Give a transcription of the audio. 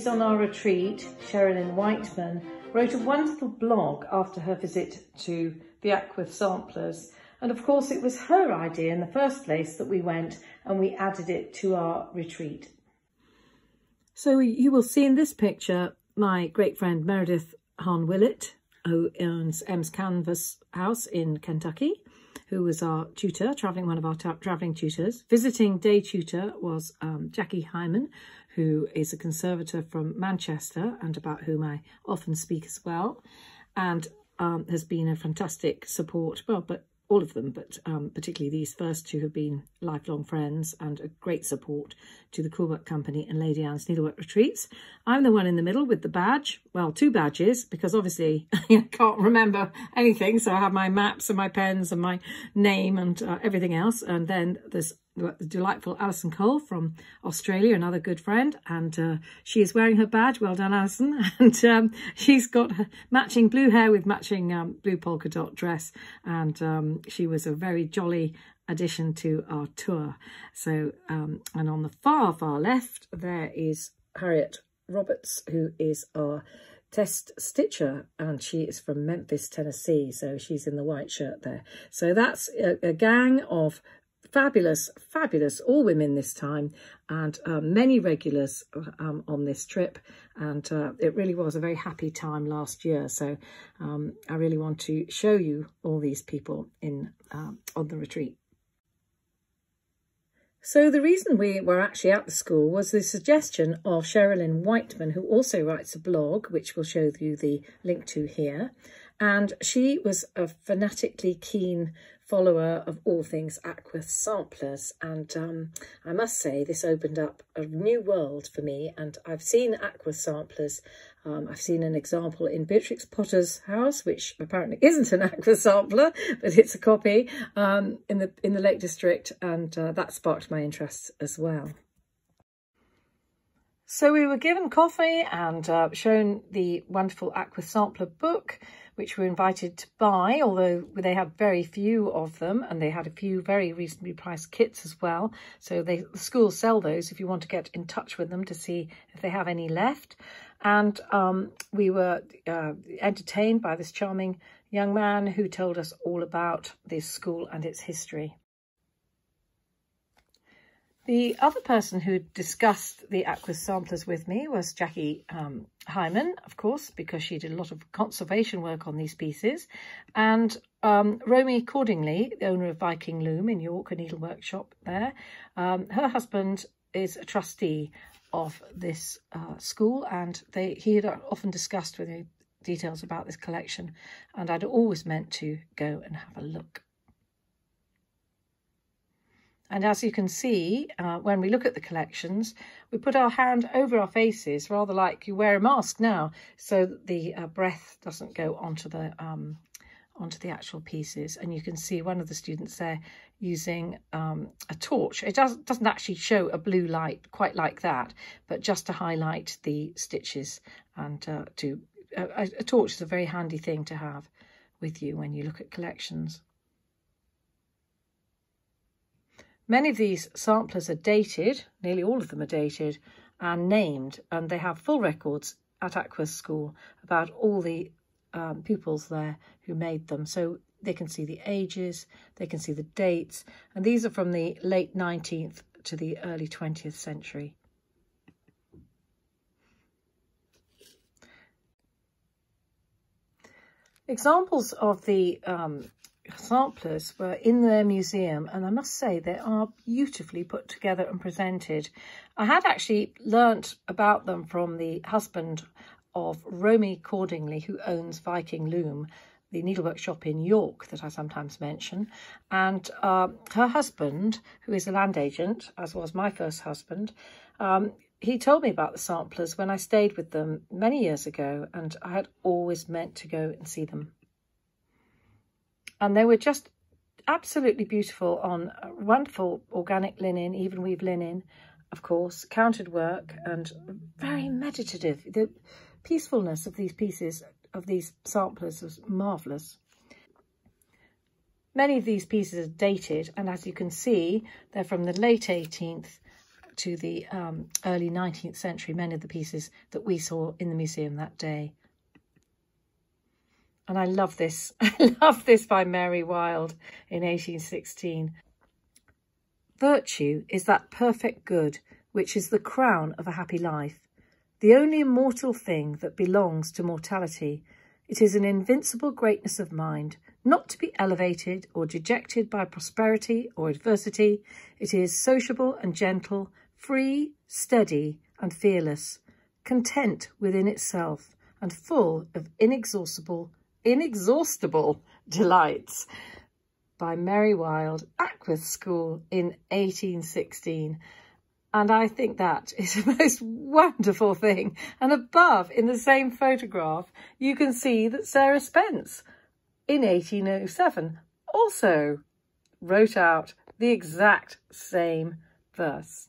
ladies on our retreat, Sherilyn Whiteman, wrote a wonderful blog after her visit to the Ackworth Samplers. And of course, it was her idea in the first place that we went and we added it to our retreat. So you will see in this picture my great friend Meredith Hahn-Willett, who owns M's Canvas House in Kentucky, who was our tutor, one of our travelling tutors. Visiting day tutor was Jackie Hyman, who is a conservator from Manchester and about whom I often speak as well, and has been a fantastic support, well, but all of them, but particularly these first two have been lifelong friends and a great support to the Crewel Company and Lady Anne's Needlework Retreats. I'm the one in the middle with the badge, well, two badges, because obviously I can't remember anything. So I have my maps and my pens and my name and everything else. And then there's the delightful Alison Cole from Australia, another good friend, and she is wearing her badge. Well done, Alison. And she's got her matching blue hair with matching blue polka dot dress, and she was a very jolly addition to our tour. So and on the far left there is Harriet Roberts, who is our test stitcher, and she is from Memphis, Tennessee, so she's in the white shirt there. So that's a gang of fabulous all women this time, and many regulars on this trip, and it really was a very happy time last year. So I really want to show you all these people in on the retreat. So the reason we were actually at the school was the suggestion of Sherilyn Whiteman, who also writes a blog, which we'll show you the link to here. And she was a fanatically keen follower of all things Ackworth Samplers. And I must say, this opened up a new world for me. And I've seen Ackworth Samplers. I've seen an example in Beatrix Potter's house, which apparently isn't an Ackworth Sampler, but it's a copy in the Lake District. And that sparked my interest as well. So we were given coffee and shown the wonderful Ackworth Sampler book, which we were invited to buy, although they had very few of them, and they had a few very reasonably priced kits as well. So the schools sell those if you want to get in touch with them to see if they have any left. And we were entertained by this charming young man who told us all about this school and its history. The other person who discussed the Ackworth Samplers with me was Jackie Hyman, of course, because she did a lot of conservation work on these pieces, and Romy Cordingley, the owner of Viking Loom in York, a needle workshop there. Her husband is a trustee of this school, and he had often discussed with me details about this collection, and I'd always meant to go and have a look. And as you can see, when we look at the collections, we put our hand over our faces, rather like you wear a mask now, so that the breath doesn't go onto the actual pieces. And you can see one of the students there using a torch. It doesn't actually show a blue light quite like that, but just to highlight the stitches. And a torch is a very handy thing to have with you when you look at collections. Many of these samplers are dated, nearly all of them are dated and named, and they have full records at Ackworth School about all the pupils there who made them. So they can see the ages, they can see the dates, and these are from the late 19th to the early 20th century. Examples of the samplers were in their museum, and I must say they are beautifully put together and presented. I had actually learnt about them from the husband of Romy Cordingley, who owns Viking Loom, the needlework shop in York that I sometimes mention, and her husband, who is a land agent, as was my first husband, he told me about the samplers when I stayed with them many years ago, and I had always meant to go and see them. And they were just absolutely beautiful on wonderful organic linen, even weave linen, of course, counted work, and very meditative. The peacefulness of these pieces, of these samplers, was marvellous. Many of these pieces are dated, and as you can see, they're from the late 18th back to the early 19th century, many of the pieces that we saw in the museum that day. And I love this. I love this by Mary Wilde in 1816. Virtue is that perfect good which is the crown of a happy life, the only immortal thing that belongs to mortality. It is an invincible greatness of mind, not to be elevated or dejected by prosperity or adversity. It is sociable and gentle, free, steady and fearless, content within itself and full of inexhaustible delights. By Mary Wilde, Ackworth School in 1816. And I think that is a most wonderful thing. And above, in the same photograph, you can see that Sarah Spence, in 1807, also wrote out the exact same verse.